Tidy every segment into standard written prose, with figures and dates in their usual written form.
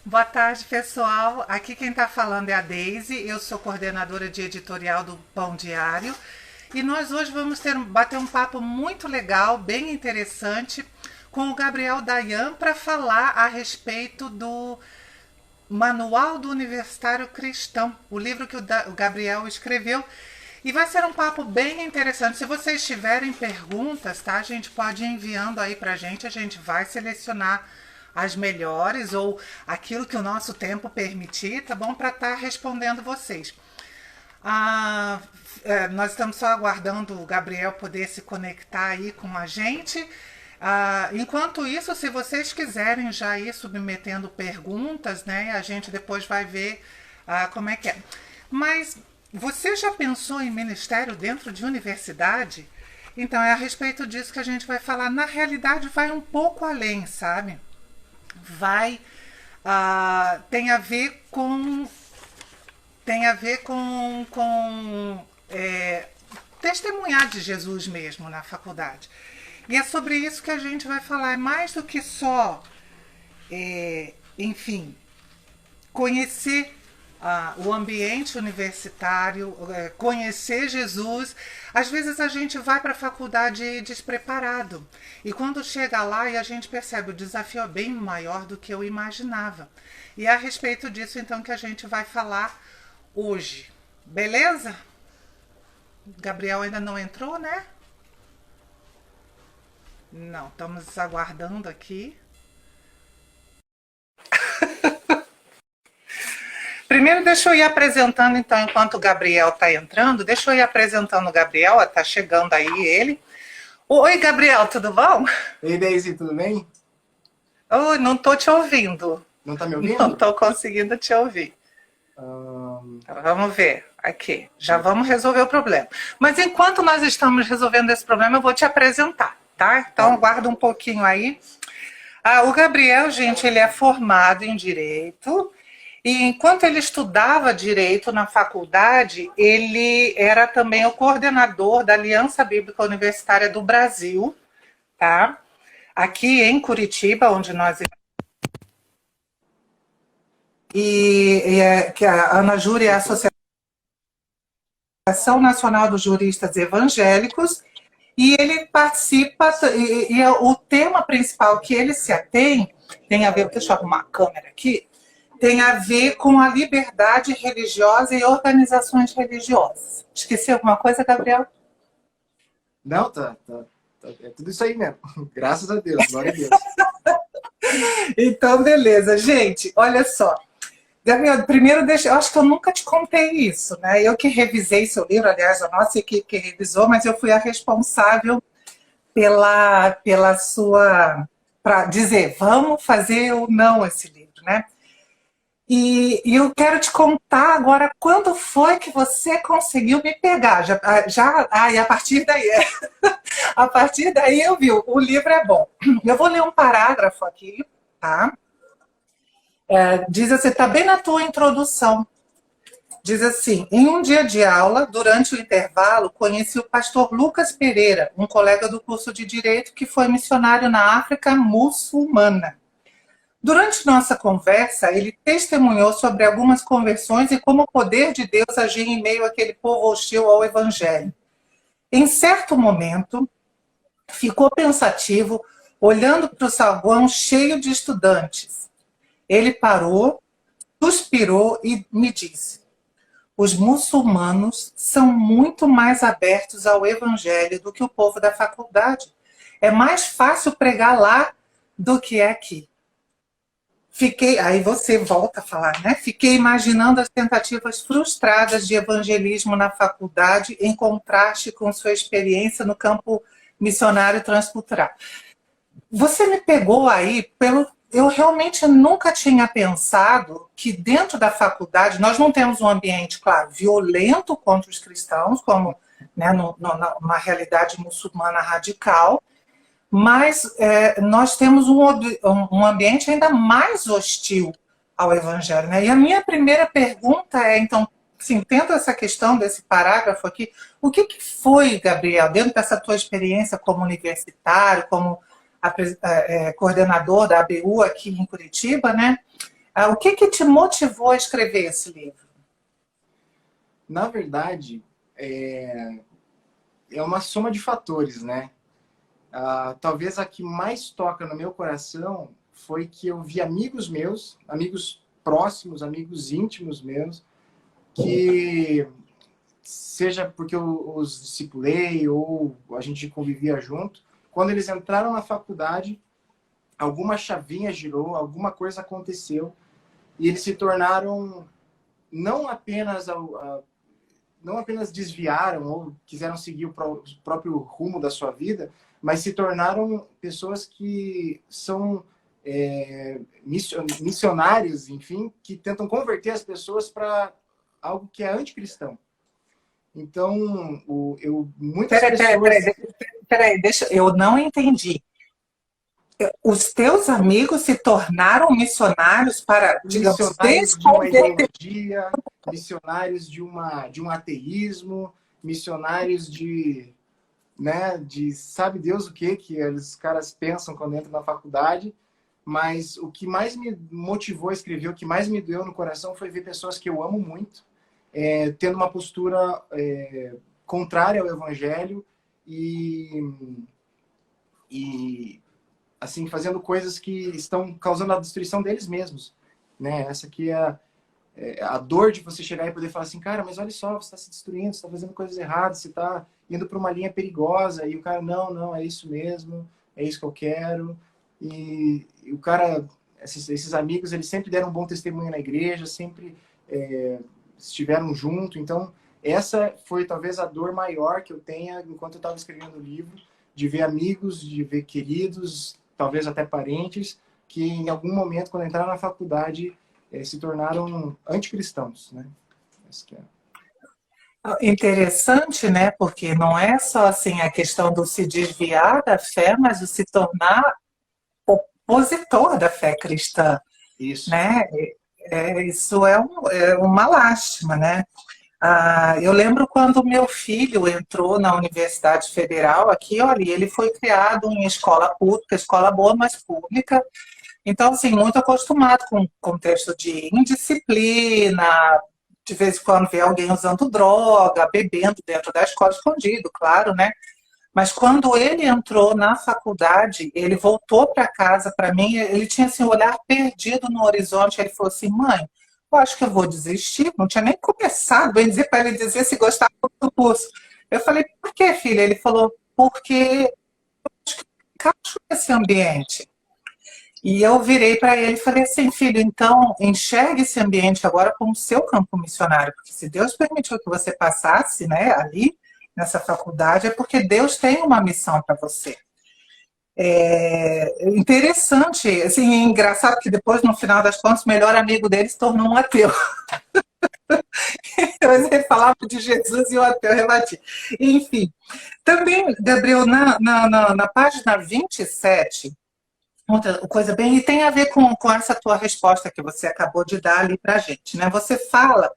Boa tarde, pessoal. Aqui quem está falando é a Deise. Eu sou coordenadora de editorial do Pão Diário. E nós hoje vamos bater um papo muito legal, bem interessante, com o Gabriel Dayan para falar a respeito do Manual do Universitário Cristão, o livro que o Gabriel escreveu. E vai ser um papo bem interessante. Se vocês tiverem perguntas, tá? A gente pode ir enviando aí pra gente, a gente vai selecionar as melhores ou aquilo que o nosso tempo permitir, tá bom? Para estar respondendo vocês. Nós estamos só aguardando o Gabriel poder se conectar aí com a gente. Enquanto isso, se vocês quiserem já ir submetendo perguntas, né? A gente depois vai ver como é que é. Mas você já pensou em ministério dentro de universidade? Então é a respeito disso que a gente vai falar. Na realidade, vai um pouco além, sabe? Tem a ver com testemunhar de Jesus mesmo na faculdade. E é sobre isso que a gente vai falar. É mais do que só, enfim, conhecer o ambiente universitário, conhecer Jesus. Às vezes a gente vai para a faculdade despreparado. E quando chega lá e a gente percebe o desafio é bem maior do que eu imaginava. E é a respeito disso então que a gente vai falar hoje. Beleza? Gabriel ainda não entrou, né? Não, estamos aguardando aqui. Primeiro, deixa eu ir apresentando, então, enquanto o Gabriel está entrando, deixa eu ir apresentando o Gabriel, está chegando aí ele. Oi, Gabriel, tudo bom? Ei, Daisy, tudo bem? Oi, não estou te ouvindo. Não tá me Não ouvindo? estou conseguindo te ouvir. Então, vamos ver aqui. Já vamos resolver o problema. Mas enquanto nós estamos resolvendo esse problema, eu vou te apresentar, tá? Então, aguarda um pouquinho aí. O Gabriel, gente, ele é formado em Direito. E enquanto ele estudava Direito na faculdade, ele era também o coordenador da Aliança Bíblica Universitária do Brasil, tá? Aqui em Curitiba, onde nós... que a Ana Júlia é a Associação Nacional dos Juristas Evangélicos, e ele participa, o tema principal que ele se atém, tem a ver, deixa eu arrumar a câmera aqui, tem a ver com a liberdade religiosa e organizações religiosas. Esqueci alguma coisa, Gabriel? Não, é tudo isso aí mesmo. Graças a Deus, glória a Deus. Então, beleza. Gente, olha só. Gabriel, primeiro, eu acho que eu nunca te contei isso, né? Eu que revisei seu livro, aliás, a nossa equipe que revisou, mas eu fui a responsável pela sua... para dizer, vamos fazer ou não esse livro, né? E eu quero te contar agora quando foi que você conseguiu me pegar. E a partir daí, a partir daí eu vi, o livro é bom. Eu vou ler um parágrafo aqui, tá? Diz assim, está bem na tua introdução. Diz assim, em um dia de aula, durante o intervalo, conheci o pastor Lucas Pereira, um colega do curso de Direito que foi missionário na África muçulmana. Durante nossa conversa, ele testemunhou sobre algumas conversões e como o poder de Deus agia em meio àquele povo hostil ao Evangelho. Em certo momento, ficou pensativo, olhando para o saguão cheio de estudantes. Ele parou, suspirou e me disse: os muçulmanos são muito mais abertos ao Evangelho do que o povo da faculdade. É mais fácil pregar lá do que aqui. Aí você volta a falar, né? Fiquei imaginando as tentativas frustradas de evangelismo na faculdade em contraste com sua experiência no campo missionário transcultural. Você me pegou aí eu realmente nunca tinha pensado que dentro da faculdade nós não temos um ambiente, claro, violento contra os cristãos, como, né, numa realidade muçulmana radical, mas nós temos um ambiente ainda mais hostil ao Evangelho, né? E a minha primeira pergunta é, então, assim, tendo essa questão desse parágrafo aqui, o que foi, Gabriel, dentro dessa tua experiência como universitário, como coordenador da ABU aqui em Curitiba, né? O que que te motivou a escrever esse livro? Na verdade, é uma soma de fatores, né? Talvez a que mais toca no meu coração foi que eu vi amigos meus, amigos próximos, amigos íntimos meus, que seja porque eu os discipulei ou a gente convivia junto, quando eles entraram na faculdade, alguma chavinha girou, alguma coisa aconteceu e eles se tornaram não apenas não apenas desviaram ou quiseram seguir o próprio rumo da sua vida, mas se tornaram pessoas que são missionários, enfim, que tentam converter as pessoas para algo que é anticristão. Então, muitas pessoas... Peraí, deixa, eu não entendi. Os teus amigos se tornaram missionários para, digamos, Missionários de uma desconverter. ideologia, missionários de um ateísmo, missionários de sabe Deus o que os caras pensam quando entram na faculdade, mas o que mais me motivou a escrever, o que mais me doeu no coração foi ver pessoas que eu amo muito, tendo uma postura contrária ao evangelho e assim, fazendo coisas que estão causando a destruição deles mesmos, né? Essa aqui é a dor de você chegar e poder falar assim, cara, mas olha só, você está se destruindo, você está fazendo coisas erradas, você está indo para uma linha perigosa, e o cara, não, é isso mesmo, é isso que eu quero, e o cara, esses amigos, eles sempre deram um bom testemunho na igreja, sempre estiveram junto, então essa foi talvez a dor maior que eu tenha enquanto eu estava escrevendo o livro, de ver amigos, de ver queridos, talvez até parentes, que em algum momento, quando entraram na faculdade, se tornaram anticristãos, né? Essa que é. Interessante, né? Porque não é só assim a questão do se desviar da fé, mas o se tornar opositor da fé cristã, Isso. né? Isso é uma lástima, né? Eu lembro quando meu filho entrou na Universidade Federal aqui, olha, ele foi criado em escola pública, escola boa, mas pública. Então, assim, muito acostumado com o contexto de indisciplina, de vez em quando vê alguém usando droga, bebendo dentro da escola, escondido, claro, né? Mas quando ele entrou na faculdade, ele voltou para casa, para mim, ele tinha assim, um olhar perdido no horizonte. Ele falou assim: mãe, eu acho que eu vou desistir. Não tinha nem começado, bem dizer, para ele dizer se gostava do curso. Eu falei: por que, filha? Ele falou: porque encaixo nesse ambiente. E eu virei para ele e falei assim: filho, então enxergue esse ambiente agora como seu campo missionário, porque se Deus permitiu que você passasse, né, ali nessa faculdade, é porque Deus tem uma missão para você. Interessante, assim, é engraçado que depois, no final das contas, o melhor amigo dele se tornou um ateu. Mas ele falava de Jesus e o ateu rebatia. Enfim, também, Gabriel, na página 27, outra coisa bem, e tem a ver com essa tua resposta que você acabou de dar ali para a gente, né? Você fala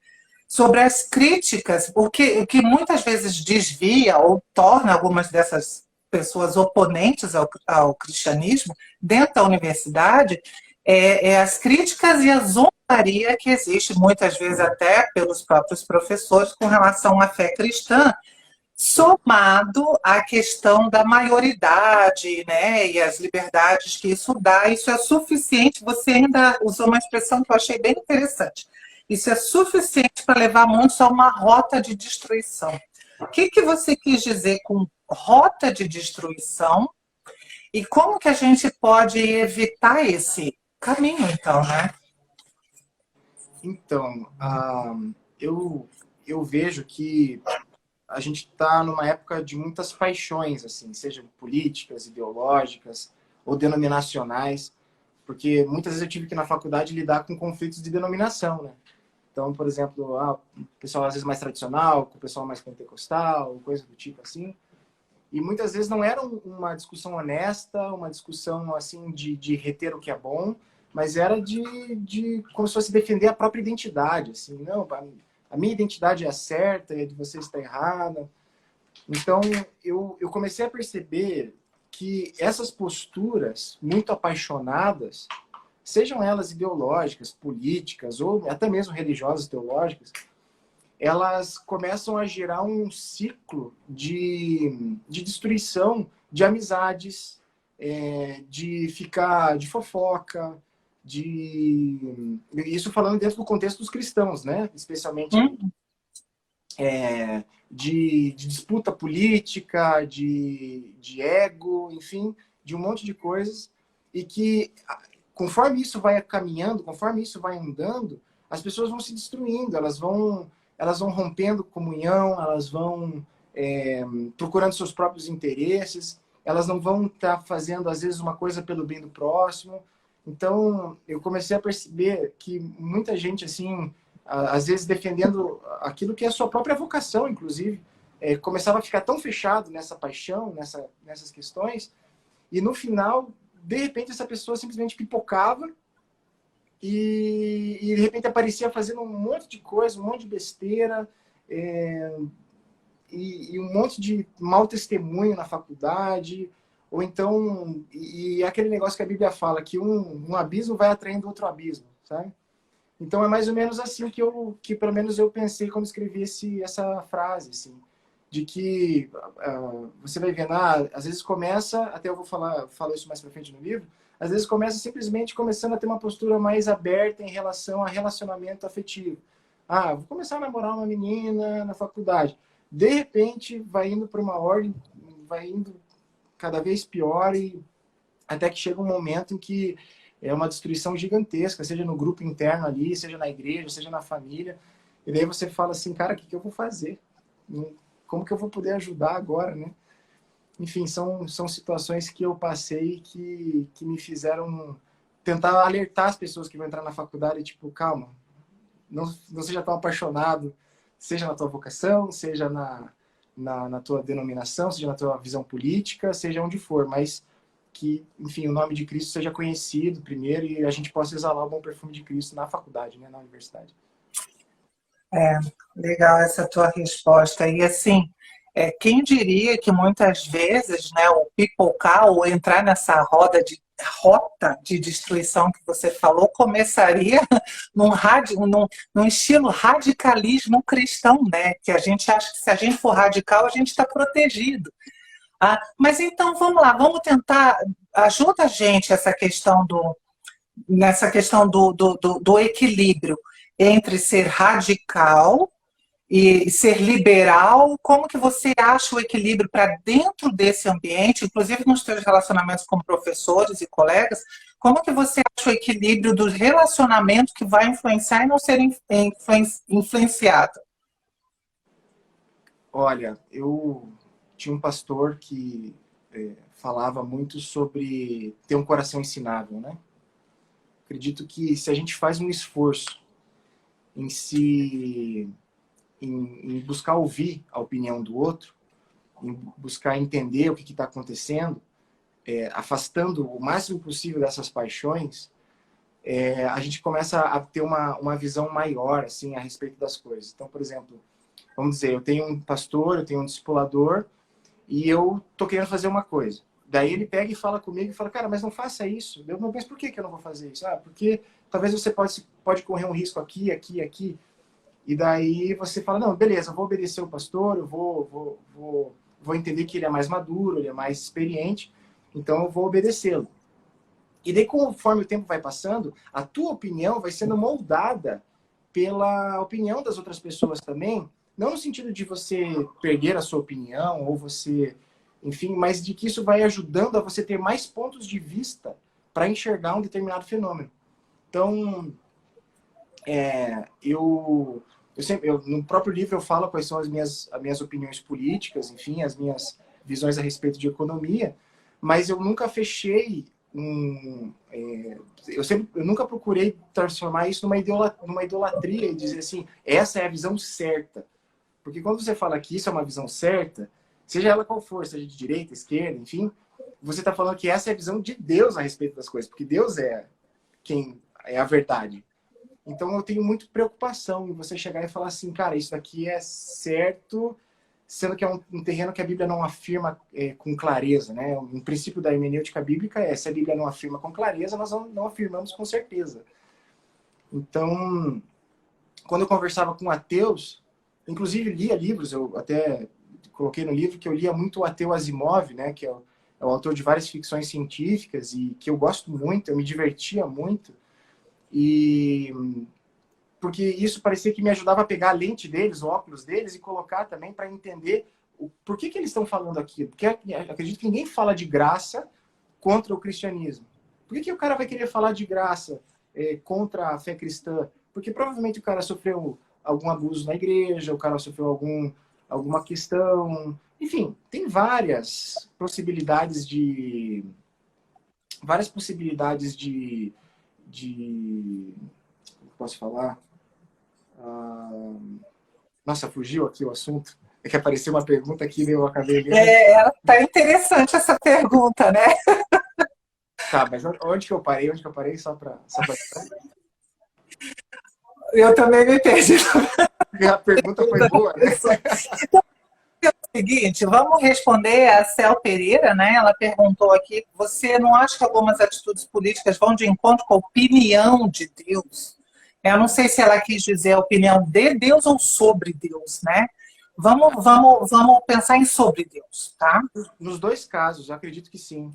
sobre as críticas, o que muitas vezes desvia ou torna algumas dessas pessoas oponentes ao cristianismo dentro da universidade, as críticas e a zombaria que existe muitas vezes até pelos próprios professores com relação à fé cristã, somado à questão da maioridade, né, e as liberdades que isso dá. Isso é suficiente. Você ainda usou uma expressão que eu achei bem interessante. Isso é suficiente para levar muitos a uma rota de destruição. O que você quis dizer com rota de destruição e como que a gente pode evitar esse caminho, então, né? Então, eu vejo que a gente está numa época de muitas paixões, assim, sejam políticas, ideológicas ou denominacionais, porque muitas vezes eu tive que na faculdade lidar com conflitos de denominação, né? Então, por exemplo, o pessoal às vezes mais tradicional, com o pessoal mais pentecostal, coisa do tipo assim. E muitas vezes não era uma discussão honesta, uma discussão assim de reter o que é bom, mas era de como se fosse defender a própria identidade, assim, não, a minha identidade é a certa e a de você está errada. Então, eu comecei a perceber que essas posturas muito apaixonadas sejam elas ideológicas, políticas ou até mesmo religiosas, teológicas, elas começam a gerar um ciclo de destruição de amizades, de fofoca, isso falando dentro do contexto dos cristãos, né? Especialmente de disputa política, de ego, enfim, de um monte de coisas, e que conforme isso vai caminhando, conforme isso vai andando, as pessoas vão se destruindo, elas vão rompendo comunhão, elas vão procurando seus próprios interesses, elas não vão estar fazendo, às vezes, uma coisa pelo bem do próximo. Então, eu comecei a perceber que muita gente, assim, às vezes defendendo aquilo que é a sua própria vocação, inclusive, começava a ficar tão fechado nessa paixão, nessas questões, e no final, de repente, essa pessoa simplesmente pipocava e de repente aparecia fazendo um monte de coisa, um monte de besteira, e um monte de mau testemunho na faculdade, ou então, aquele negócio que a Bíblia fala, que um abismo vai atraindo outro abismo, sabe? Então é mais ou menos assim que pelo menos eu pensei quando escrevi essa frase, assim, de que você vai vendo, às vezes começa, até eu falo isso mais pra frente no livro, às vezes começa simplesmente começando a ter uma postura mais aberta em relação a relacionamento afetivo. Vou começar a namorar uma menina na faculdade. De repente vai indo para uma ordem, vai indo cada vez pior, e até que chega um momento em que é uma destruição gigantesca, seja no grupo interno ali, seja na igreja, seja na família. E daí você fala assim, cara, o que eu vou fazer? Como que eu vou poder ajudar agora, né? Enfim, são situações que eu passei que me fizeram tentar alertar as pessoas que vão entrar na faculdade, tipo, calma, não seja tão apaixonado, seja na tua vocação, seja na tua denominação, seja na tua visão política, seja onde for, mas que, enfim, o nome de Cristo seja conhecido primeiro e a gente possa exalar o bom perfume de Cristo na faculdade, né, na universidade. Legal essa tua resposta. E assim, quem diria que muitas vezes, né, o pipocar ou entrar nessa rota de destruição que você falou começaria num estilo radicalismo cristão, né? Que a gente acha que se a gente for radical, a gente está protegido. Mas então vamos lá, vamos tentar, ajuda a gente nessa questão do equilíbrio entre ser radical e ser liberal. Como que você acha o equilíbrio para dentro desse ambiente, inclusive nos seus relacionamentos com professores e colegas, como que você acha o equilíbrio do relacionamento que vai influenciar e não ser influenciado? Olha, eu tinha um pastor que falava muito sobre ter um coração ensinável, né? Acredito que se a gente faz um esforço em buscar ouvir a opinião do outro, em buscar entender o que está acontecendo, afastando o máximo possível dessas paixões, a gente começa a ter uma visão maior assim, a respeito das coisas. Então, por exemplo, vamos dizer, eu tenho um pastor, eu tenho um discipulador, e eu tô querendo fazer uma coisa. Daí ele pega e fala comigo e fala, cara, mas não faça isso. Eu não penso, por que eu não vou fazer isso? Porque talvez você pode correr um risco aqui, aqui, aqui. E daí você fala, não, beleza, eu vou obedecer o pastor, eu vou entender que ele é mais maduro, ele é mais experiente, então eu vou obedecê-lo. E daí, conforme o tempo vai passando, a tua opinião vai sendo moldada pela opinião das outras pessoas também, não no sentido de você perder a sua opinião, ou você, enfim, mas de que isso vai ajudando a você ter mais pontos de vista para enxergar um determinado fenômeno. Então, no próprio livro eu falo quais são as minhas opiniões políticas, enfim, as minhas visões a respeito de economia, mas eu nunca fechei eu nunca procurei transformar isso numa idolatria e dizer assim, essa é a visão certa. Porque quando você fala que isso é uma visão certa, seja ela qual for, seja de direita, esquerda, enfim, você está falando que essa é a visão de Deus a respeito das coisas, porque Deus é quem é a verdade. Então eu tenho muita preocupação em você chegar e falar assim, cara, isso aqui é certo sendo que é um terreno que a Bíblia não afirma com clareza, né? Um princípio da hermenêutica bíblica é, se a Bíblia não afirma com clareza, nós não afirmamos com certeza. Então, quando eu conversava com ateus, inclusive lia livros, eu até coloquei no livro que eu lia muito o ateu Asimov, né? Que é o autor de várias ficções científicas e que eu gosto muito, eu me divertia muito. E porque isso parecia que me ajudava a pegar a lente deles, o óculos deles, e colocar também para entender por que eles estão falando aquilo. Porque acredito que ninguém fala de graça contra o cristianismo. Por que o cara vai querer falar de graça contra a fé cristã? Porque provavelmente o cara sofreu algum abuso na igreja, o cara sofreu alguma questão... Enfim, tem várias possibilidades de... Como posso falar? Nossa, fugiu aqui o assunto. É que apareceu uma pergunta aqui e eu acabei vendo. Tá interessante essa pergunta, né? Tá, mas onde que eu parei? Só para... Eu também me perdi. A pergunta foi boa, né? Então, é o seguinte, vamos responder a Cel Pereira, né? Ela perguntou aqui, você não acha que algumas atitudes políticas vão de encontro com a opinião de Deus? Eu não sei se ela quis dizer a opinião de Deus ou sobre Deus, né? Vamos pensar em sobre Deus, tá? Nos dois casos, eu acredito que sim.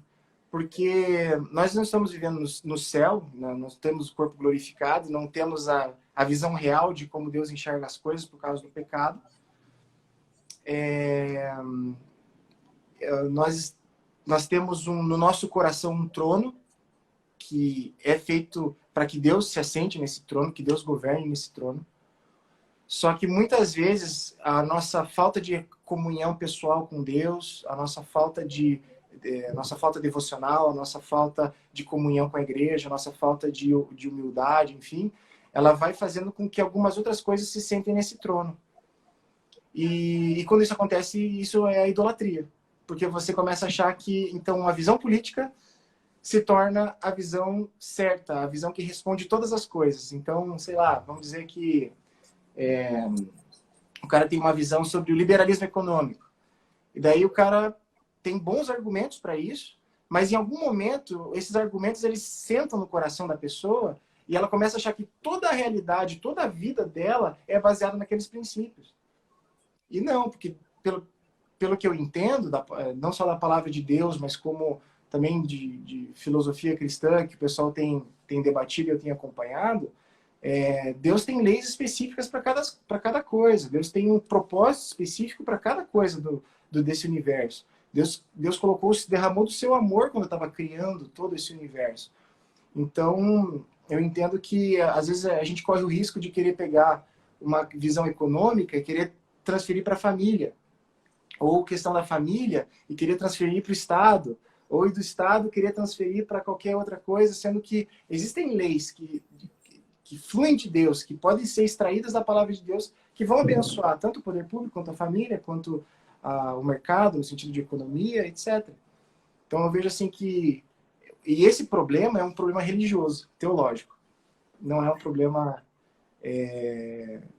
Porque nós não estamos vivendo no céu, né? Nós temos o corpo glorificado, não temos a visão real de como Deus enxerga as coisas por causa do pecado. Nós temos no nosso coração um trono que é feito para que Deus se assente nesse trono, que Deus governe nesse trono. Só que muitas vezes a nossa falta de comunhão pessoal com Deus, a nossa falta devocional, a nossa falta de comunhão com a igreja, a nossa falta de humildade, enfim, ela vai fazendo com que algumas outras coisas se sentem nesse trono. E quando isso acontece, isso é a idolatria. Porque você começa a achar que, então, a visão política se torna a visão certa, a visão que responde todas as coisas. Então, sei lá, vamos dizer que o cara tem uma visão sobre o liberalismo econômico. E daí o cara tem bons argumentos para isso, mas em algum momento, esses argumentos eles sentam no coração da pessoa e ela começa a achar que toda a realidade, toda a vida dela é baseada naqueles princípios. E não, porque pelo que eu entendo, não só da palavra de Deus, mas como também de filosofia cristã, que o pessoal tem debatido e eu tenho acompanhado, Deus tem leis específicas para cada coisa. Deus tem um propósito específico para cada coisa desse universo. Deus derramou do seu amor quando estava criando todo esse universo. Então, eu entendo que, às vezes, a gente corre o risco de querer pegar uma visão econômica e querer transferir para a família. Ou questão da família e querer transferir para o Estado. Ou do Estado querer transferir para qualquer outra coisa, sendo que existem leis que fluem de Deus, que podem ser extraídas da palavra de Deus, que vão abençoar tanto o poder público, quanto a família, quanto o mercado, no sentido de economia, etc. Então eu vejo assim que... E esse problema é um problema religioso, teológico. Não é um problema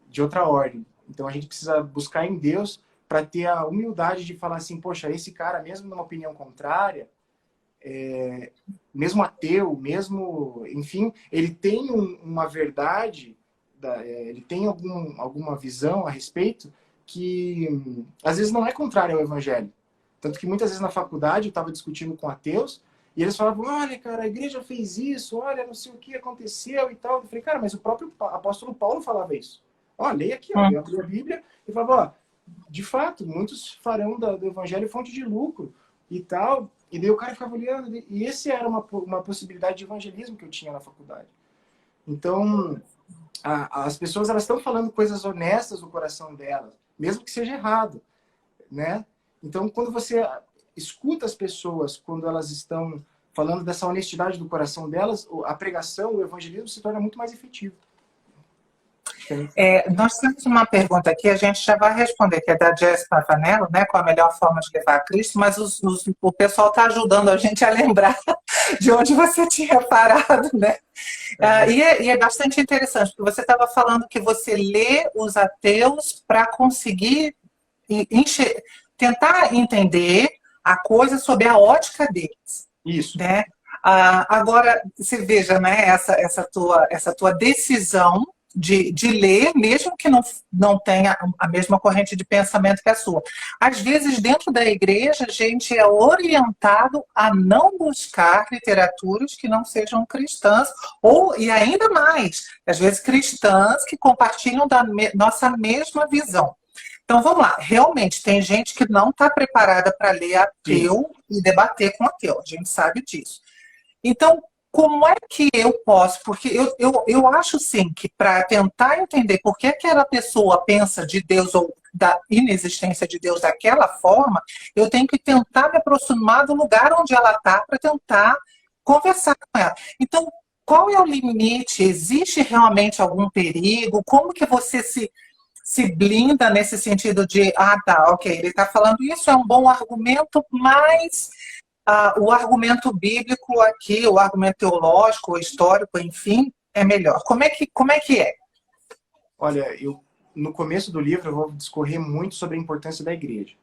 de outra ordem. Então a gente precisa buscar em Deus para ter a humildade de falar assim, poxa, esse cara, mesmo numa opinião contrária, mesmo ateu, mesmo, enfim, ele tem uma verdade, ele tem alguma visão a respeito que às vezes não é contrária ao evangelho. Tanto que muitas vezes na faculdade eu estava discutindo com ateus e eles falavam, olha, cara, a igreja fez isso, olha, não sei o que aconteceu e tal. Eu falei, cara, mas o próprio apóstolo Paulo falava isso. Ó, leia aqui, ó, eu abri a Bíblia e falava, ó, de fato, muitos farão do evangelho fonte de lucro e tal. E daí o cara ficava olhando, e esse era uma possibilidade de evangelismo que eu tinha na faculdade. Então, as pessoas elas estão falando coisas honestas no coração delas, mesmo que seja errado, né? Então, quando você escuta as pessoas, quando elas estão falando dessa honestidade do coração delas, a pregação, o evangelismo se torna muito mais efetivo. Nós temos uma pergunta aqui, a gente já vai responder, que é da Jéssica Vanello, né, qual a melhor forma de levar a Cristo, mas o pessoal está ajudando a gente a lembrar de onde você tinha parado, né? E é bastante interessante, porque você estava falando que você lê os ateus para conseguir tentar entender a coisa sob a ótica deles. Isso. Né? Agora, você veja, né, essa tua decisão de ler, mesmo que não tenha a mesma corrente de pensamento que a sua. Às vezes, dentro da igreja, a gente é orientado a não buscar literaturas que não sejam cristãs, e ainda mais, às vezes, cristãs que compartilham da nossa mesma visão. Então, vamos lá. Realmente, tem gente que não está preparada para ler ateu e debater com ateu. A gente sabe disso. Então, como é que eu posso? Porque eu acho, sim, que para tentar entender por que aquela pessoa pensa de Deus ou da inexistência de Deus daquela forma, eu tenho que tentar me aproximar do lugar onde ela está para tentar conversar com ela. Então, qual é o limite? Existe realmente algum perigo? Como que você se blinda nesse sentido de, tá, ok, ele está falando isso, é um bom argumento, mas o argumento bíblico aqui, o argumento teológico, histórico, enfim, é melhor. Como é que é? Olha, no começo do livro eu vou discorrer muito sobre a importância da igreja.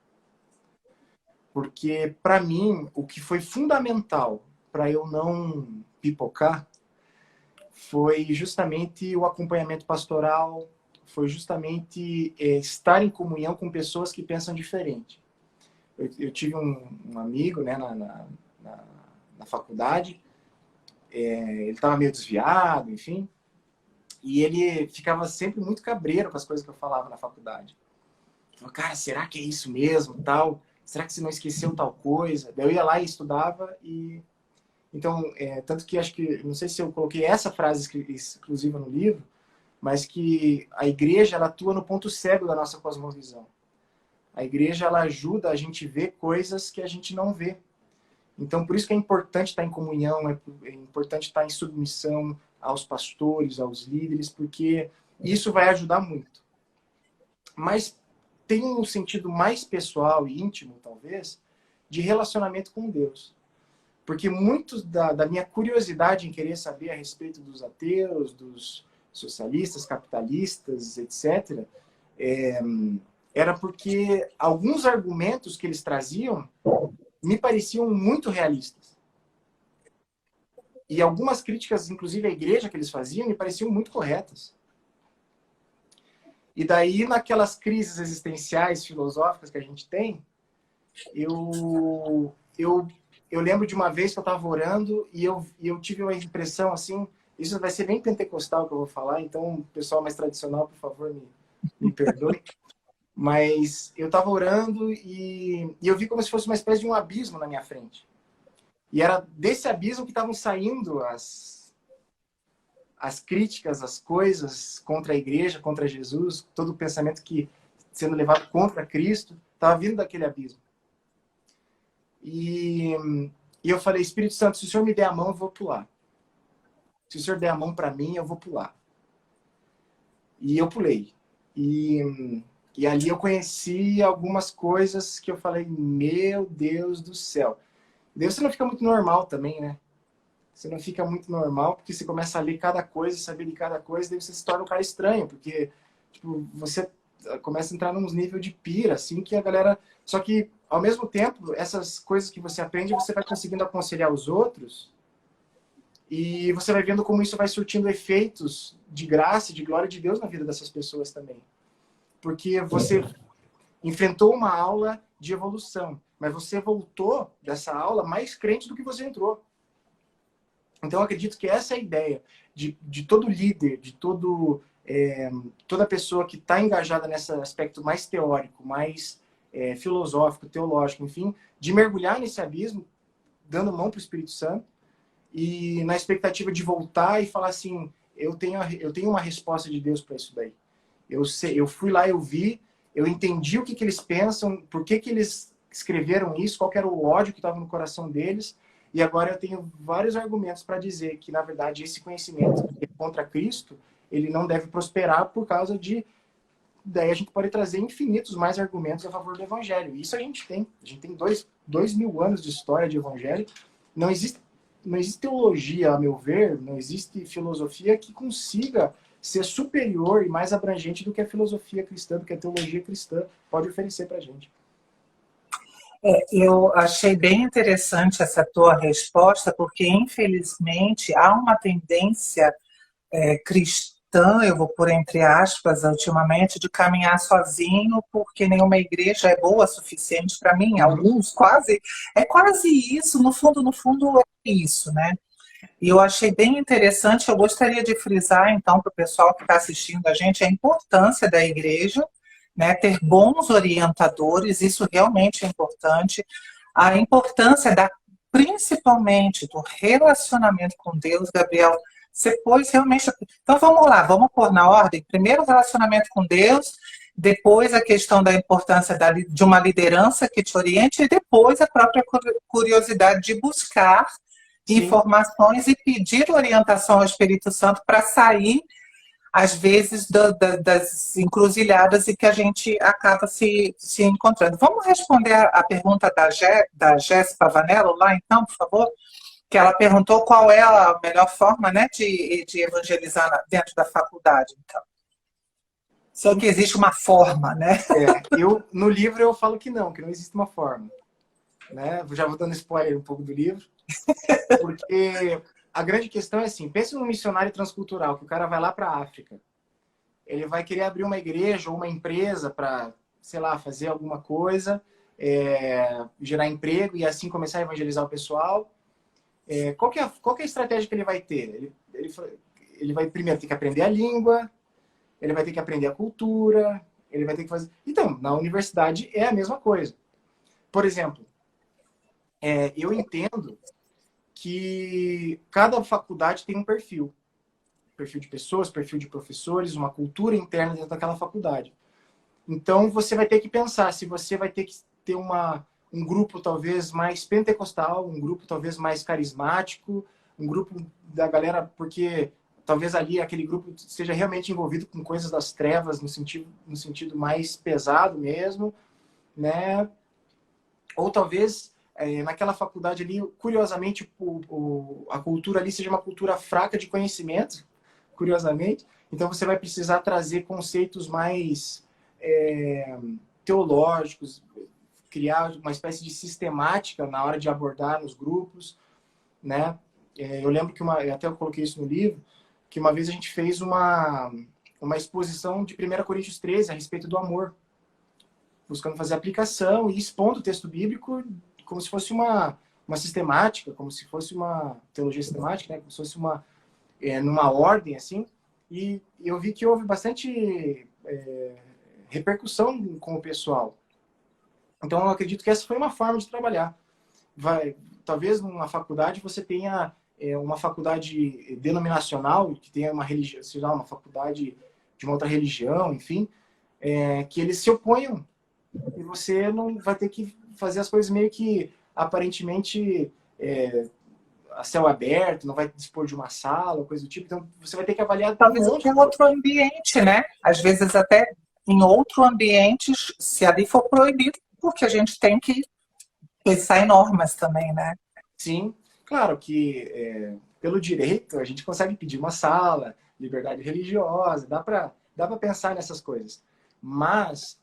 Porque, para mim, o que foi fundamental para eu não pipocar foi justamente o acompanhamento pastoral, foi justamente estar em comunhão com pessoas que pensam diferente. Eu tive um amigo, né, na faculdade, ele estava meio desviado, enfim, e ele ficava sempre muito cabreiro com as coisas que eu falava na faculdade. Ele falou, cara, será que é isso mesmo, tal? Será que você não esqueceu tal coisa? Daí eu ia lá e estudava e... Então, tanto que acho que, não sei se eu coloquei essa frase exclusiva no livro, mas que a igreja, ela atua no ponto cego da nossa cosmovisão. A igreja, ela ajuda a gente ver coisas que a gente não vê. Então, por isso que é importante estar em comunhão, é importante estar em submissão aos pastores, aos líderes, porque isso vai ajudar muito. Mas tem um sentido mais pessoal e íntimo, talvez, de relacionamento com Deus. Porque muito da minha curiosidade em querer saber a respeito dos ateus, dos socialistas, capitalistas, etc., era porque alguns argumentos que eles traziam me pareciam muito realistas. E algumas críticas, inclusive à igreja que eles faziam, me pareciam muito corretas. E daí, naquelas crises existenciais, filosóficas que a gente tem, eu lembro de uma vez que eu estava orando e eu tive uma impressão assim, isso vai ser bem pentecostal que eu vou falar, então o pessoal mais tradicional, por favor, me perdoe. Mas eu estava orando e eu vi como se fosse uma espécie de um abismo na minha frente. E era desse abismo que estavam saindo as críticas, as coisas contra a igreja, contra Jesus, todo o pensamento que sendo levado contra Cristo, estava vindo daquele abismo. E eu falei, Espírito Santo, se o Senhor me der a mão, eu vou pular. Se o Senhor der a mão para mim, eu vou pular. E eu pulei. E ali eu conheci algumas coisas que eu falei, meu Deus do céu. Daí você não fica muito normal também, né? Você não fica muito normal, porque você começa a ler cada coisa, saber de cada coisa, daí você se torna um cara estranho, porque tipo, você começa a entrar num nível de pira, assim, que a galera... Só que, ao mesmo tempo, essas coisas que você aprende, você vai conseguindo aconselhar os outros, e você vai vendo como isso vai surtindo efeitos de graça e de glória de Deus na vida dessas pessoas também. Porque você enfrentou uma aula de evolução, mas você voltou dessa aula mais crente do que você entrou. Então, eu acredito que essa é a ideia de todo líder, de toda pessoa que está engajada nesse aspecto mais teórico, mais filosófico, teológico, enfim, de mergulhar nesse abismo, dando mão para o Espírito Santo, e na expectativa de voltar e falar assim, eu tenho uma resposta de Deus para isso daí. Eu fui lá, eu vi, eu entendi o que eles pensam, por que eles escreveram isso, qual era o ódio que estava no coração deles, e agora eu tenho vários argumentos para dizer que, na verdade, esse conhecimento contra Cristo, ele não deve prosperar por causa de... Daí a gente pode trazer infinitos mais argumentos a favor do Evangelho. E isso a gente tem. A gente tem 2.000 anos de história de Evangelho. Não existe não existe teologia, a meu ver, não existe filosofia que consiga ser superior e mais abrangente do que a filosofia cristã, do que a teologia cristã pode oferecer para a gente. Eu achei bem interessante essa tua resposta, porque infelizmente há uma tendência cristã, eu vou pôr entre aspas, ultimamente, de caminhar sozinho, porque nenhuma igreja é boa o suficiente para mim. Alguns quase, é quase isso, no fundo é isso, né? E eu achei bem interessante, eu gostaria de frisar, então, para o pessoal que está assistindo a gente, a importância da igreja, né, ter bons orientadores, isso realmente é importante, a importância principalmente do relacionamento com Deus, Gabriel, você pôs realmente... Então vamos lá, vamos pôr na ordem, primeiro o relacionamento com Deus, depois a questão da importância de uma liderança que te oriente, e depois a própria curiosidade de buscar Sim. informações e pedir orientação ao Espírito Santo para sair, às vezes, das encruzilhadas e que a gente acaba se encontrando. Vamos responder a pergunta da Jéssica Vanello lá, então, por favor? Que ela perguntou qual é a melhor forma, né, de evangelizar dentro da faculdade. Então. Só que existe uma forma, né? No livro eu falo que não existe uma forma. Né? Já vou dando spoiler um pouco do livro. Porque a grande questão é assim, pense num missionário transcultural, que o cara vai lá para a África. Ele vai querer abrir uma igreja ou uma empresa para, sei lá, fazer alguma coisa, gerar emprego e assim começar a evangelizar o pessoal. Qual que é a estratégia que ele vai ter? Ele vai primeiro ter que aprender a língua, ele vai ter que aprender a cultura, ele vai ter que fazer... Então, na universidade é a mesma coisa. Por exemplo, eu entendo que cada faculdade tem um perfil de pessoas, perfil de professores, uma cultura interna dentro daquela faculdade. Então, você vai ter que pensar se você vai ter que ter um grupo talvez mais pentecostal, um grupo talvez mais carismático, um grupo da galera, porque talvez ali aquele grupo esteja realmente envolvido com coisas das trevas, no sentido mais pesado mesmo, né? Ou talvez naquela faculdade ali, curiosamente, a cultura ali seja uma cultura fraca de conhecimento, curiosamente. Então, você vai precisar trazer conceitos mais teológicos, criar uma espécie de sistemática na hora de abordar nos grupos, né? Eu lembro que até eu coloquei isso no livro, que uma vez a gente fez uma exposição de 1 Coríntios 13 a respeito do amor, buscando fazer aplicação e expondo o texto bíblico como se fosse uma sistemática, como se fosse uma teologia sistemática, né? Como se fosse numa ordem, assim. E eu vi que houve bastante repercussão com o pessoal. Então, eu acredito que essa foi uma forma de trabalhar. Talvez numa faculdade você tenha uma faculdade denominacional, que tenha uma religião, sei lá, uma faculdade de uma outra religião, enfim, que eles se oponham. E você não vai ter que fazer as coisas meio que, aparentemente, a céu aberto, não vai dispor de uma sala, coisa do tipo. Então, você vai ter que avaliar um Talvez monte até de em outro ambiente, né? Às vezes até em outro ambiente, se ali for proibido, porque a gente tem que pensar em normas também, né? Sim, claro que pelo direito a gente consegue pedir uma sala, liberdade religiosa, dá para pensar nessas coisas. Mas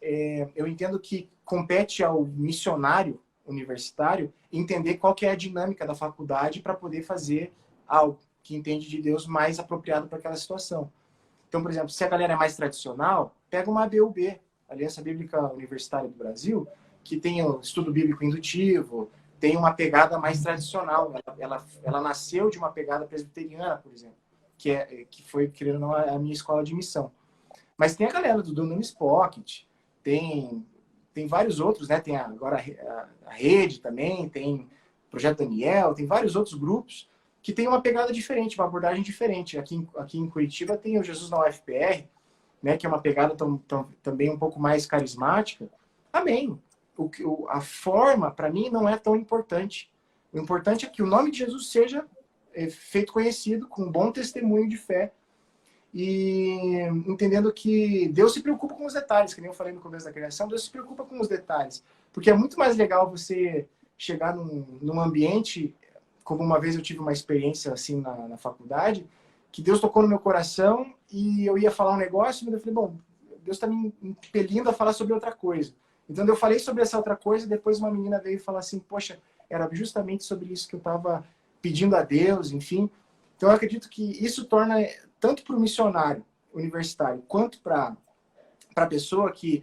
eu entendo que compete ao missionário universitário entender qual que é a dinâmica da faculdade para poder fazer algo que entende de Deus mais apropriado para aquela situação. Então, por exemplo, se a galera é mais tradicional, pega uma ABUB, Aliança Bíblica Universitária do Brasil, que tem o estudo bíblico indutivo, tem uma pegada mais tradicional. Ela nasceu de uma pegada presbiteriana, por exemplo, que foi, querendo ou não, a minha escola de missão. Mas tem a galera do Dunamis Pocket, tem vários outros, né? Tem agora a Rede também, tem o Projeto Daniel, tem vários outros grupos que tem uma pegada diferente, uma abordagem diferente. Aqui em Curitiba tem o Jesus na UFPR, né? Que é uma pegada também um pouco mais carismática. Amém. A forma, para mim, não é tão importante. O importante é que o nome de Jesus seja feito conhecido, com um bom testemunho de fé, e entendendo que Deus se preocupa com os detalhes, que nem eu falei no começo da criação, Deus se preocupa com os detalhes. Porque é muito mais legal você chegar num ambiente como uma vez eu tive uma experiência assim na faculdade, que Deus tocou no meu coração e eu ia falar um negócio, mas eu falei, bom, Deus está me impelindo a falar sobre outra coisa. Então eu falei sobre essa outra coisa, e depois uma menina veio falar assim, poxa, era justamente sobre isso que eu estava pedindo a Deus, enfim. Então eu acredito que isso torna, tanto para o missionário universitário, quanto para a pessoa que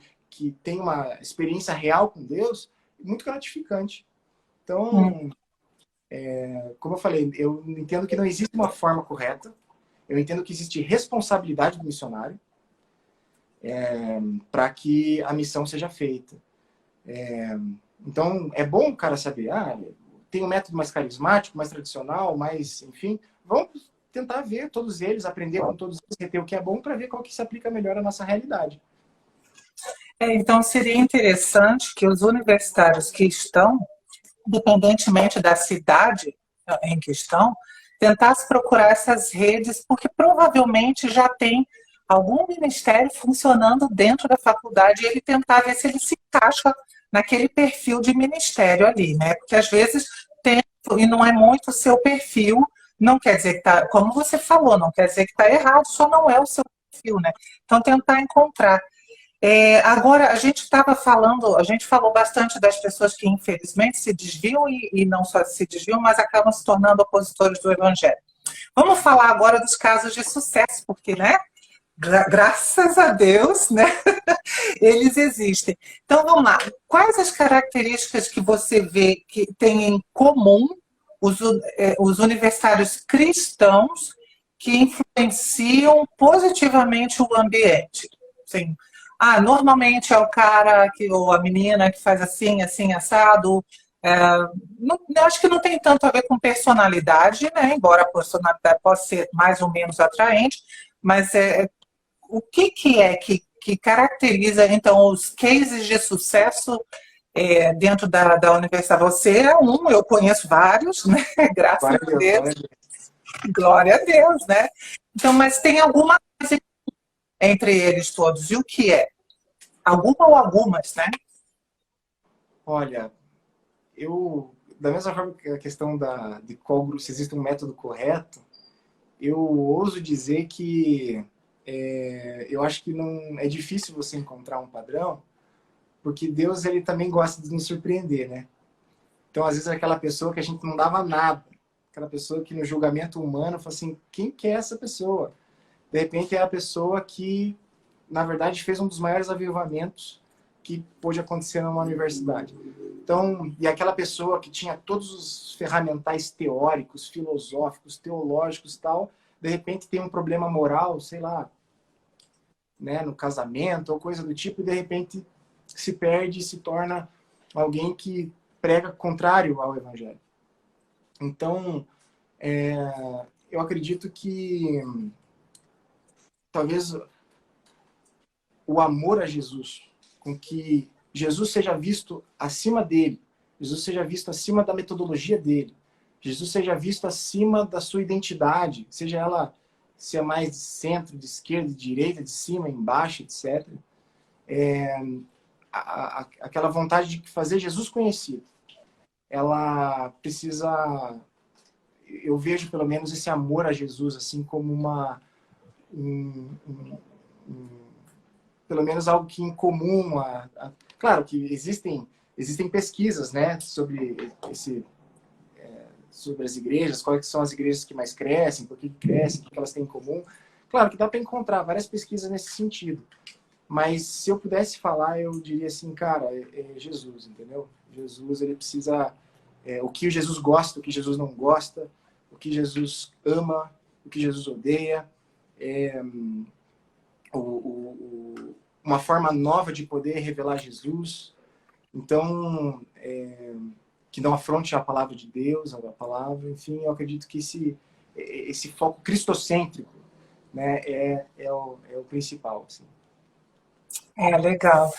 tem uma experiência real com Deus, muito gratificante. Então, como eu falei, eu entendo que não existe uma forma correta, eu entendo que existe responsabilidade do missionário para que a missão seja feita. Então, é bom o cara saber, tem um método mais carismático, mais tradicional, mais, enfim, vamos tentar ver todos eles, aprender com todos eles, reter o que é bom para ver qual que se aplica melhor à nossa realidade. Então, seria interessante que os universitários que estão, independentemente da cidade em questão, tentasse procurar essas redes, porque provavelmente já tem algum ministério funcionando dentro da faculdade e ele tentar ver se ele se encaixa naquele perfil de ministério ali, né? Porque às vezes tem, e não é muito o seu perfil, não quer dizer que está, como você falou, não quer dizer que está errado, só não é o seu perfil, né? Então tentar encontrar. Agora, a gente estava falando, a gente falou bastante das pessoas que infelizmente se desviam e não só se desviam, mas acabam se tornando opositores do Evangelho. Vamos falar agora dos casos de sucesso, porque, né? Graças a Deus, né? Eles existem. Então, vamos lá. Quais as características que você vê que tem em comum os universitários cristãos que influenciam positivamente o ambiente? Sim. Normalmente é o cara ou a menina que faz assim, assim, assado. Eu acho que não tem tanto a ver com personalidade, né? Embora a personalidade possa ser mais ou menos atraente, mas o que que caracteriza, então, os cases de sucesso dentro da universidade? Você é um, eu conheço vários, né? Graças a Deus. Glória a Deus, né? Então, mas tem alguma coisa entre eles todos. E o que é? Alguma ou algumas, né? Olha, da mesma forma que a questão de qual grupo, se existe um método correto, eu ouso dizer que eu acho que não é difícil você encontrar um padrão, porque Deus ele também gosta de nos surpreender, né? Então, às vezes, é aquela pessoa que a gente não dava nada, aquela pessoa que no julgamento humano fala assim, quem que é essa pessoa? De repente, é a pessoa que, na verdade, fez um dos maiores avivamentos que pôde acontecer numa universidade. Então, e aquela pessoa que tinha todos os ferramentais teóricos, filosóficos, teológicos e tal, de repente tem um problema moral, sei lá, né, no casamento ou coisa do tipo, e de repente se perde e se torna alguém que prega contrário ao evangelho. Então, eu acredito que talvez o amor a Jesus, com que Jesus seja visto acima dele, Jesus seja visto acima da metodologia dele, Jesus seja visto acima da sua identidade, seja ela se é mais de centro, de esquerda, de direita, de cima, embaixo, etc. Aquela vontade de fazer Jesus conhecido, ela precisa, eu vejo pelo menos esse amor a Jesus assim como pelo menos algo que em comum claro que existem pesquisas, né, sobre sobre as igrejas, quais são as igrejas que mais crescem, por que crescem, o que elas têm em comum. Claro que dá para encontrar várias pesquisas nesse sentido, mas se eu pudesse falar, eu diria assim, cara, é Jesus, entendeu? Jesus, ele precisa o que Jesus gosta, o que Jesus não gosta, o que Jesus ama, o que Jesus odeia, uma forma nova de poder revelar Jesus. Então, que não afronte a palavra de Deus, a palavra, enfim, eu acredito que esse foco cristocêntrico, né, é o principal. Assim. Legal.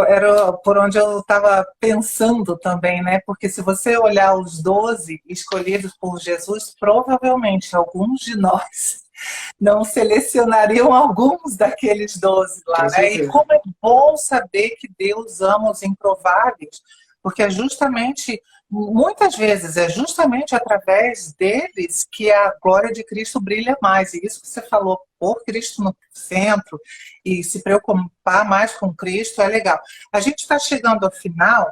Era por onde eu estava pensando também, né? Porque se você olhar os 12 escolhidos por Jesus, provavelmente alguns de nós não selecionariam alguns daqueles 12 lá, né? E como é bom saber que Deus ama os improváveis, porque é justamente, muitas vezes, é justamente através deles que a glória de Cristo brilha mais. E isso que você falou, pôr Cristo no centro e se preocupar mais com Cristo é legal. A gente está chegando ao final,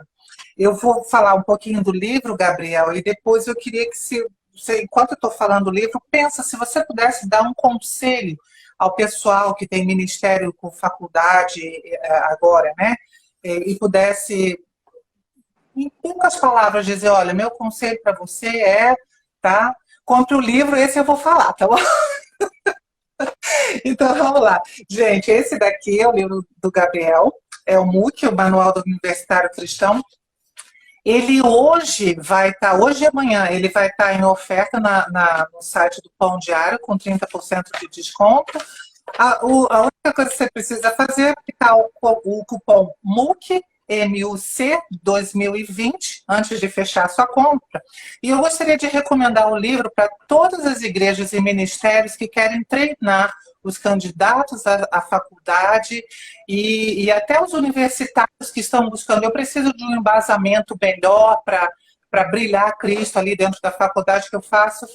eu vou falar um pouquinho do livro, Gabriel, e depois eu queria que você, enquanto eu estou falando do livro, pensa se você pudesse dar um conselho ao pessoal que tem ministério com faculdade agora, né? E pudesse, em poucas palavras, dizer, olha, meu conselho para você é, tá? Compre o livro, esse eu vou falar, tá bom? Então vamos lá. Gente, esse daqui é o livro do Gabriel, é o MOOC, o Manual do Universitário Cristão. Ele hoje vai estar, hoje e amanhã, ele vai estar em oferta no site do Pão Diário, com 30% de desconto. A única coisa que você precisa fazer é aplicar o cupom MUC, MUC 2020, antes de fechar a sua compra. E eu gostaria de recomendar o livro para todas as igrejas e ministérios que querem treinar os candidatos à faculdade e até os universitários que estão buscando. Eu preciso de um embasamento melhor para brilhar Cristo ali dentro da faculdade que eu faço.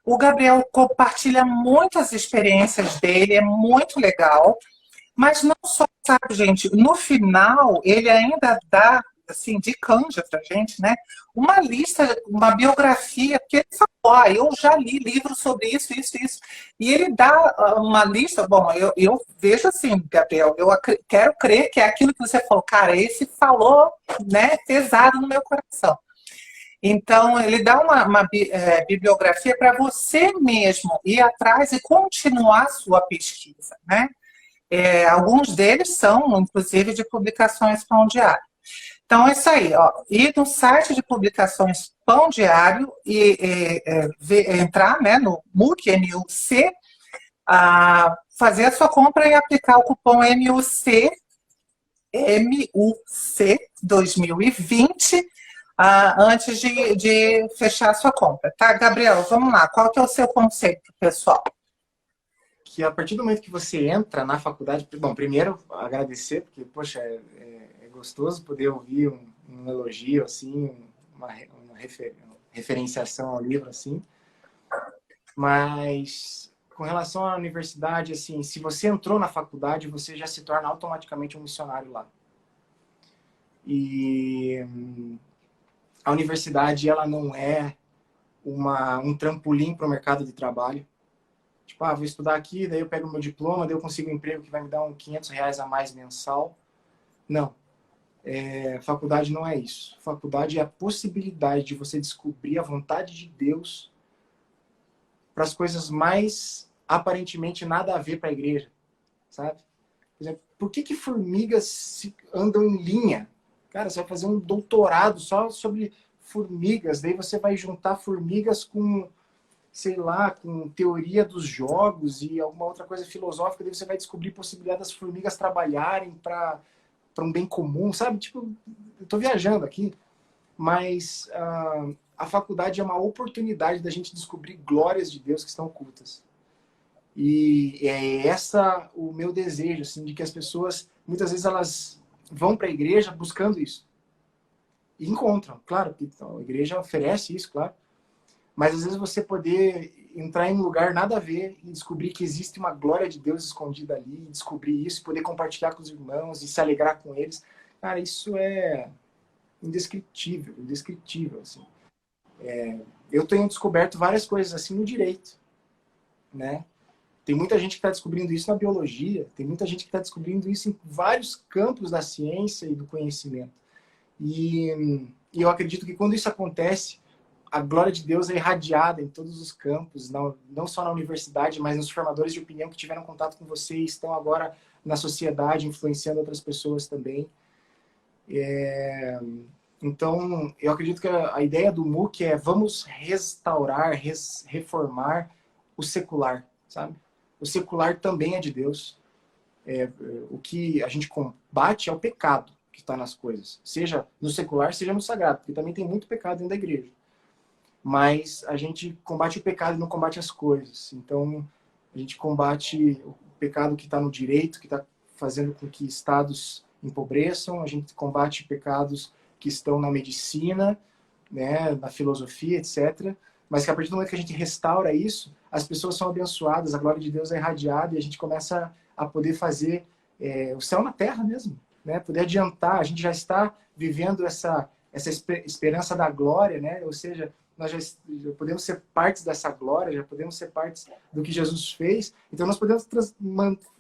O Gabriel compartilha muitas experiências dele, é muito legal. Mas não só, sabe, gente, no final ele ainda dá, assim, de canja pra gente, né? Uma lista, uma biografia, porque ele falou, eu já li livros sobre isso, isso, isso. E ele dá uma lista, bom, eu vejo assim, Gabriel, eu quero crer que é aquilo que você falou, cara, esse falou, né, pesado no meu coração. Então, ele dá uma bibliografia para você mesmo ir atrás e continuar a sua pesquisa, né? Alguns deles são, inclusive, de publicações Pão Diário. Então, é isso aí. Ó. Ir no site de publicações Pão Diário e entrar, né, no MUC, MUC, fazer a sua compra e aplicar o cupom MUC 2020 antes de fechar a sua compra. Tá, Gabriel? Vamos lá. Qual que é o seu conceito, pessoal? Que a partir do momento que você entra na faculdade, bom, primeiro agradecer, porque, poxa, é gostoso poder ouvir um elogio, assim, uma referenciação ao livro, assim, mas com relação à universidade, assim, se você entrou na faculdade, você já se torna automaticamente um missionário lá. E a universidade, ela não é um trampolim para o mercado de trabalho. Tipo, vou estudar aqui, daí eu pego meu diploma, daí eu consigo um emprego que vai me dar uns R$ 500 a mais mensal. Não. Faculdade não é isso. Faculdade é a possibilidade de você descobrir a vontade de Deus para as coisas mais aparentemente nada a ver para a igreja, sabe? Por exemplo, por que formigas andam em linha? Cara, você vai fazer um doutorado só sobre formigas, daí você vai juntar formigas com, sei lá, com teoria dos jogos e alguma outra coisa filosófica, daí você vai descobrir a possibilidade das formigas trabalharem para um bem comum, sabe? Tipo, eu tô viajando aqui, mas a faculdade é uma oportunidade da gente descobrir glórias de Deus que estão ocultas. E é essa o meu desejo, assim, de que as pessoas, muitas vezes elas vão para a igreja buscando isso. E encontram, claro, que a igreja oferece isso, claro. Mas às vezes você poder entrar em um lugar nada a ver e descobrir que existe uma glória de Deus escondida ali, descobrir isso, poder compartilhar com os irmãos e se alegrar com eles, cara, isso é indescritível, indescritível, assim. Eu tenho descoberto várias coisas assim no direito, né? Tem muita gente que está descobrindo isso na biologia, tem muita gente que está descobrindo isso em vários campos da ciência e do conhecimento. E eu acredito que quando isso acontece, a glória de Deus é irradiada em todos os campos, não só na universidade, mas nos formadores de opinião que tiveram contato com você e estão agora na sociedade, influenciando outras pessoas também. Então, eu acredito que a ideia do MOOC é vamos restaurar, reformar o secular, sabe? O secular também é de Deus. O que a gente combate é o pecado que está nas coisas, seja no secular, seja no sagrado, porque também tem muito pecado dentro da igreja. Mas a gente combate o pecado e não combate as coisas. Então, a gente combate o pecado que está no direito, que está fazendo com que estados empobreçam, a gente combate pecados que estão na medicina, né, na filosofia, etc. Mas que a partir do momento que a gente restaura isso, as pessoas são abençoadas, a glória de Deus é irradiada e a gente começa a poder fazer o céu na terra mesmo, né? Poder adiantar. A gente já está vivendo essa esperança da glória, né? Ou seja, nós já podemos ser partes dessa glória, já podemos ser partes do que Jesus fez. Então nós podemos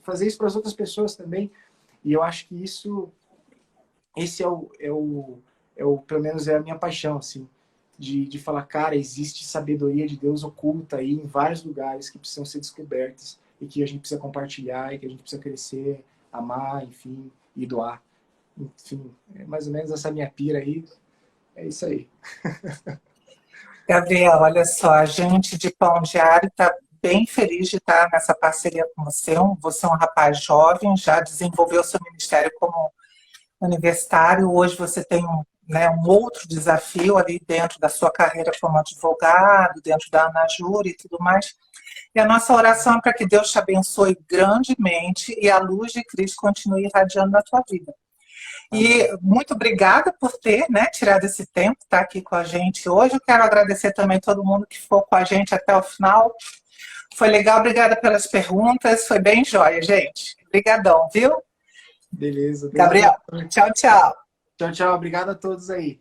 fazer isso para as outras pessoas também. E eu acho que esse pelo menos é a minha paixão, assim, de falar, cara, existe sabedoria de Deus oculta aí em vários lugares que precisam ser descobertas e que a gente precisa compartilhar e que a gente precisa crescer, amar, enfim, e doar. Enfim, é mais ou menos essa minha pira aí. É isso aí. Gabriel, olha só, a gente de Pão Diário está bem feliz de estar nessa parceria com você. Você é um rapaz jovem, já desenvolveu seu ministério como universitário. Hoje você tem um outro desafio ali dentro da sua carreira como advogado, dentro da Anajure e tudo mais. E a nossa oração é para que Deus te abençoe grandemente e a luz de Cristo continue irradiando na tua vida. E muito obrigada por ter, tirado esse tempo, estar aqui com a gente hoje. Eu quero agradecer também todo mundo que ficou com a gente até o final. Foi legal, obrigada pelas perguntas, foi bem jóia, gente. Obrigadão, viu? Beleza. Gabriel, tchau, tchau. Tchau, tchau. Obrigado a todos aí.